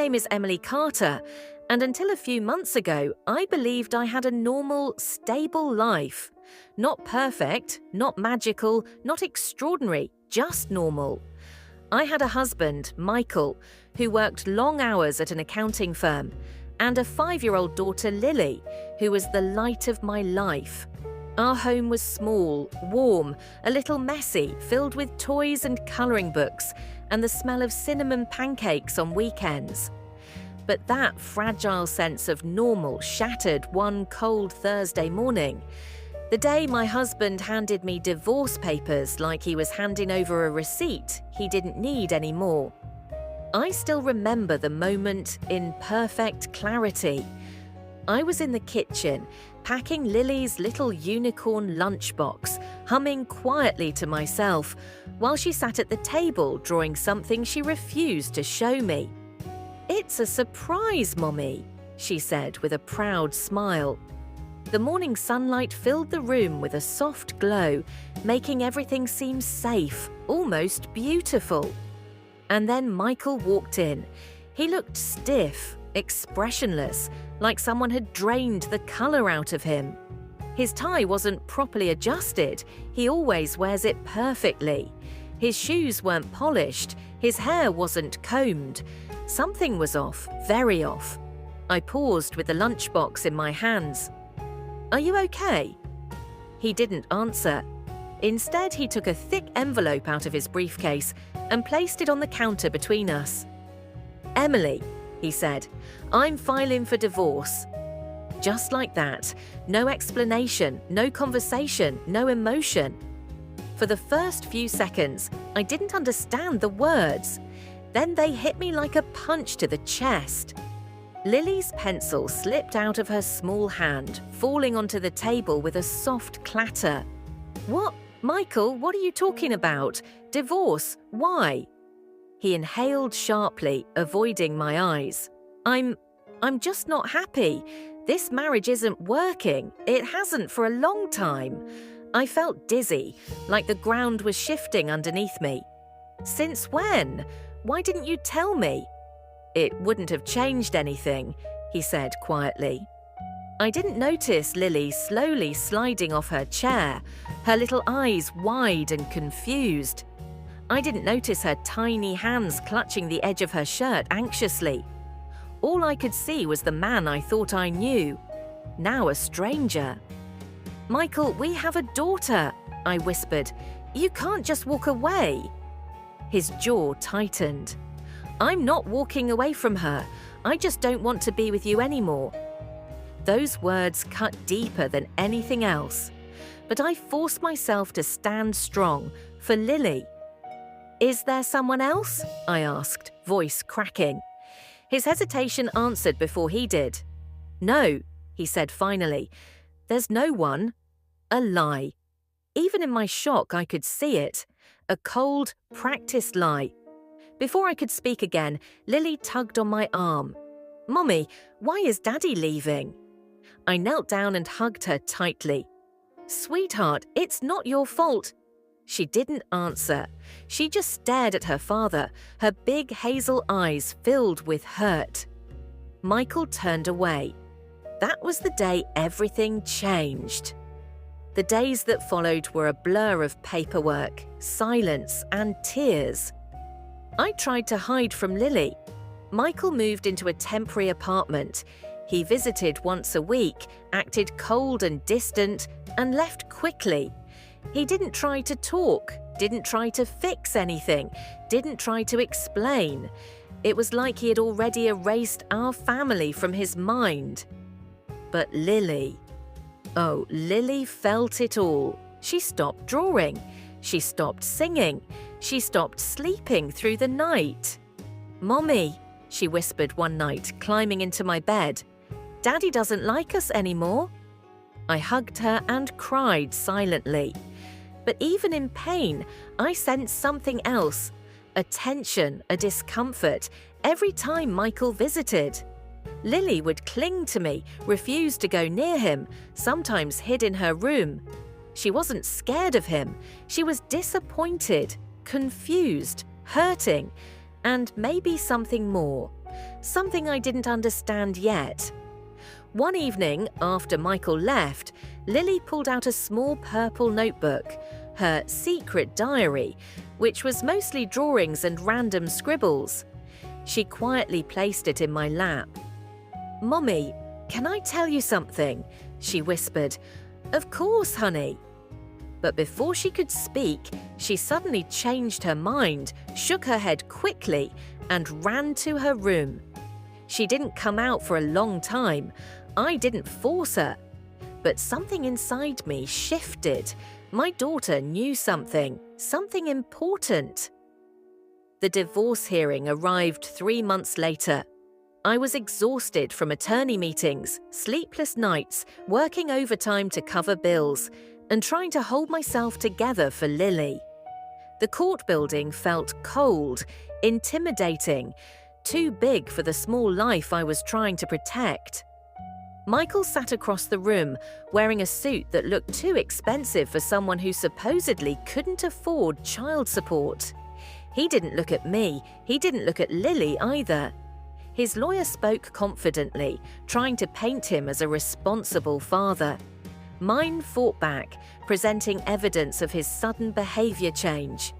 name is Emily Carter, and until a few months ago, I believed I had a normal, stable life. Not perfect, not magical, not extraordinary, just normal. I had a husband, Michael, who worked long hours at an accounting firm, and a 5-year-old daughter, Lily, who was the light of my life. Our home was small, warm, a little messy, filled with toys and colouring books, and the smell of cinnamon pancakes on weekends. But that fragile sense of normal shattered one cold Thursday morning, the day my husband handed me divorce papers like he was handing over a receipt he didn't need anymore. I still remember the moment in perfect clarity. I was in the kitchen, packing Lily's little unicorn lunchbox, humming quietly to myself, while she sat at the table drawing something she refused to show me. "It's a surprise, Mommy," she said with a proud smile. The morning sunlight filled the room with a soft glow, making everything seem safe, almost beautiful. And then Michael walked in. He looked stiff, expressionless, like someone had drained the colour out of him. His tie wasn't properly adjusted. He always wears it perfectly. His shoes weren't polished. His hair wasn't combed. Something was off, very off. I paused with the lunchbox in my hands. "Are you okay?" He didn't answer. Instead, he took a thick envelope out of his briefcase and placed it on the counter between us. "Emily," he said, "I'm filing for divorce." Just like that. No explanation, no conversation, no emotion. For the first few seconds, I didn't understand the words. Then they hit me like a punch to the chest. Lily's pencil slipped out of her small hand, falling onto the table with a soft clatter. "What? Michael, what are you talking about? Divorce? Why?" He inhaled sharply, avoiding my eyes. I'm just not happy. This marriage isn't working. It hasn't for a long time." I felt dizzy, like the ground was shifting underneath me. "Since when? Why didn't you tell me?" "It wouldn't have changed anything," he said quietly. I didn't notice Lily slowly sliding off her chair, her little eyes wide and confused. I didn't notice her tiny hands clutching the edge of her shirt anxiously. All I could see was the man I thought I knew, now a stranger. "Michael, we have a daughter," I whispered. "You can't just walk away." His jaw tightened. "I'm not walking away from her. I just don't want to be with you anymore." Those words cut deeper than anything else. But I forced myself to stand strong for Lily. "Is there someone else?" I asked, voice cracking. His hesitation answered before he did. "No," he said finally. "There's no one." A lie. Even in my shock, I could see it. A cold, practiced lie. Before I could speak again, Lily tugged on my arm. "Mommy, why is Daddy leaving?" I knelt down and hugged her tightly. "Sweetheart, it's not your fault." She didn't answer. She just stared at her father, her big hazel eyes filled with hurt. Michael turned away. That was the day everything changed. The days that followed were a blur of paperwork, silence, and tears. I tried to hide from Lily. Michael moved into a temporary apartment. He visited once a week, acted cold and distant, and left quickly. He didn't try to talk, didn't try to fix anything, didn't try to explain. It was like he had already erased our family from his mind. But Lily... Oh, Lily felt it all. She stopped drawing. She stopped singing. She stopped sleeping through the night. "Mommy," she whispered one night, climbing into my bed. "Daddy doesn't like us anymore." I hugged her and cried silently. But even in pain, I sensed something else. A tension, a discomfort, every time Michael visited. Lily would cling to me, refuse to go near him, sometimes hid in her room. She wasn't scared of him. She was disappointed, confused, hurting, and maybe something more. something I didn't understand yet. One evening, after Michael left, Lily pulled out a small purple notebook, her secret diary, which was mostly drawings and random scribbles. She quietly placed it in my lap. "Mommy, can I tell you something?" she whispered. "Of course, honey." But before she could speak, she suddenly changed her mind, shook her head quickly, and ran to her room. She didn't come out for a long time. I didn't force her. But something inside me shifted. My daughter knew something important. The divorce hearing arrived 3 months later. I was exhausted from attorney meetings, sleepless nights, working overtime to cover bills, and trying to hold myself together for Lily. The court building felt cold, intimidating, too big for the small life I was trying to protect. Michael sat across the room, wearing a suit that looked too expensive for someone who supposedly couldn't afford child support. He didn't look at me, he didn't look at Lily either. His lawyer spoke confidently, trying to paint him as a responsible father. Mine fought back, presenting evidence of his sudden behavior change.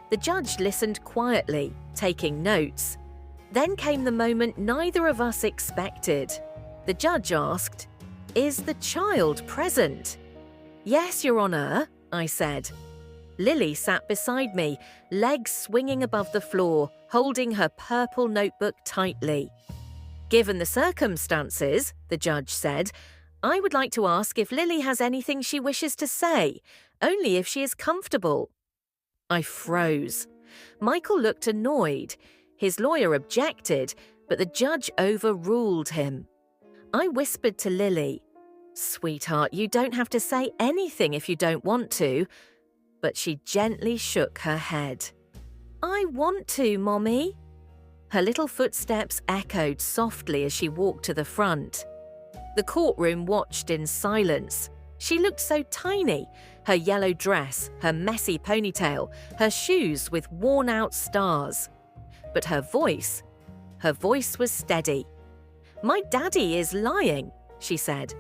The judge listened quietly, taking notes. Then came the moment neither of us expected. The judge asked, "Is the child present?" "Yes, Your Honor," I said. Lily sat beside me, legs swinging above the floor, holding her purple notebook tightly. "Given the circumstances," the judge said, "I would like to ask if Lily has anything she wishes to say, only if she is comfortable." I froze. Michael looked annoyed. His lawyer objected, but the judge overruled him. I whispered to Lily, "Sweetheart, you don't have to say anything if you don't want to." But she gently shook her head. "I want to, Mommy." Her little footsteps echoed softly as she walked to the front. The courtroom watched in silence. She looked so tiny, her yellow dress, her messy ponytail, her shoes with worn-out stars. But her voice was steady. "My daddy is lying," she said.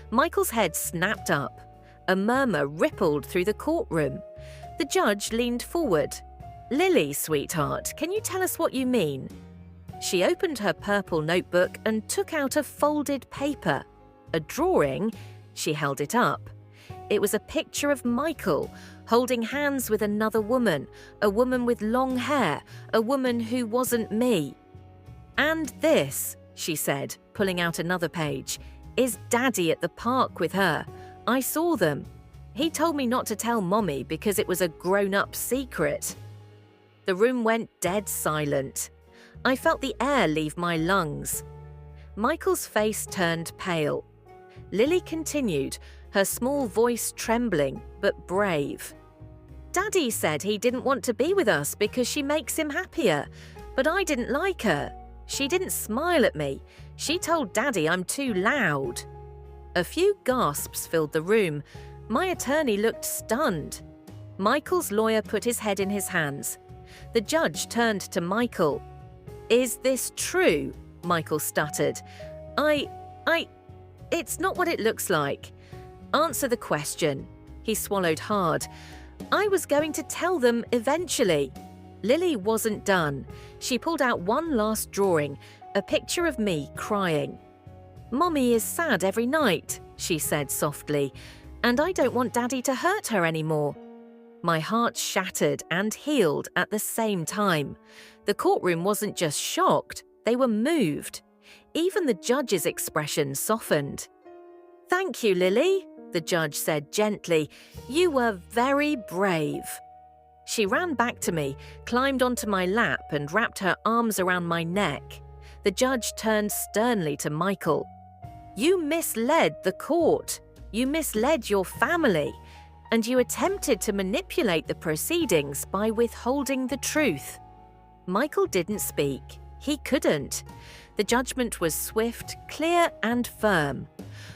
Michael's head snapped up. A murmur rippled through the courtroom. The judge leaned forward. "Lily, sweetheart, can you tell us what you mean?" She opened her purple notebook and took out a folded paper. A drawing. She held it up. It was a picture of Michael, holding hands with another woman, a woman with long hair, a woman who wasn't me. "And this," she said, pulling out another page, "is Daddy at the park with her. I saw them. He told me not to tell Mommy because it was a grown-up secret." The room went dead silent. I felt the air leave my lungs. Michael's face turned pale. Lily continued, her small voice trembling but brave. "Daddy said he didn't want to be with us because she makes him happier, but I didn't like her. She didn't smile at me. She told Daddy I'm too loud." A few gasps filled the room. My attorney looked stunned. Michael's lawyer put his head in his hands. The judge turned to Michael. "Is this true?" Michael stuttered. It's not what it looks like." "Answer the question." He swallowed hard. "I was going to tell them eventually." Lily wasn't done. She pulled out one last drawing, a picture of me crying. "Mommy is sad every night," she said softly, "and I don't want Daddy to hurt her anymore." My heart shattered and healed at the same time. The courtroom wasn't just shocked, they were moved. Even the judge's expression softened. "Thank you, Lily," the judge said gently. "You were very brave." She ran back to me, climbed onto my lap and wrapped her arms around my neck. The judge turned sternly to Michael. "You misled the court. You misled your family. And you attempted to manipulate the proceedings by withholding the truth." Michael didn't speak. He couldn't. The judgment was swift, clear, and firm.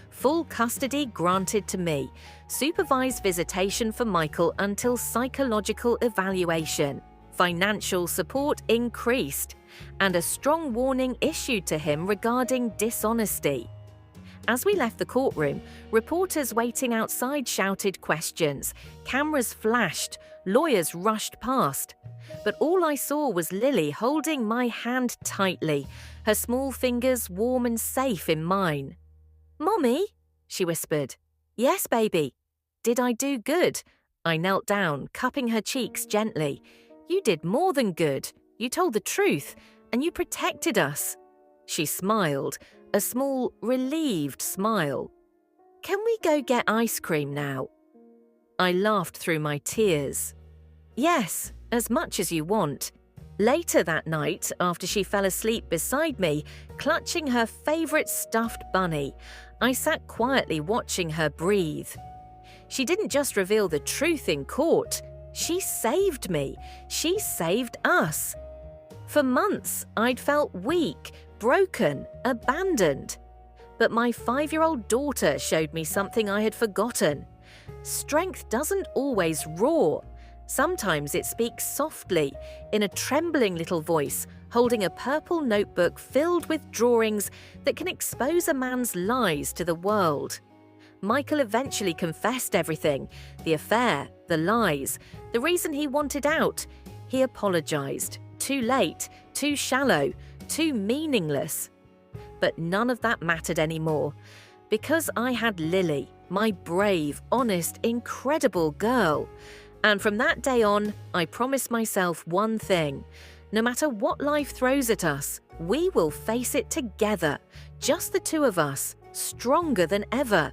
Full custody granted to me, supervised visitation for Michael until psychological evaluation. Financial support increased. and a strong warning issued to him regarding dishonesty. As we left the courtroom, reporters waiting outside shouted questions, cameras flashed, lawyers rushed past. But all I saw was Lily holding my hand tightly, her small fingers warm and safe in mine. "Mommy," she whispered. "Yes, baby." "Did I do good?" I knelt down, cupping her cheeks gently. "You did more than good. You told the truth, and you protected us." She smiled, a small, relieved smile. "Can we go get ice cream now?" I laughed through my tears. "Yes, as much as you want." Later that night, after she fell asleep beside me, clutching her favourite stuffed bunny, I sat quietly watching her breathe. She didn't just reveal the truth in court. She saved me. She saved us. For months, I'd felt weak, broken, abandoned. But my 5-year-old daughter showed me something I had forgotten. Strength doesn't always roar. Sometimes it speaks softly, in a trembling little voice, holding a purple notebook filled with drawings that can expose a man's lies to the world. Michael eventually confessed everything, the affair, the lies, the reason he wanted out. He apologized. Too late, too shallow, too meaningless. But none of that mattered anymore, because I had Lily, my brave, honest, incredible girl. And from that day on, I promised myself one thing. No matter what life throws at us, we will face it together, just the two of us, stronger than ever.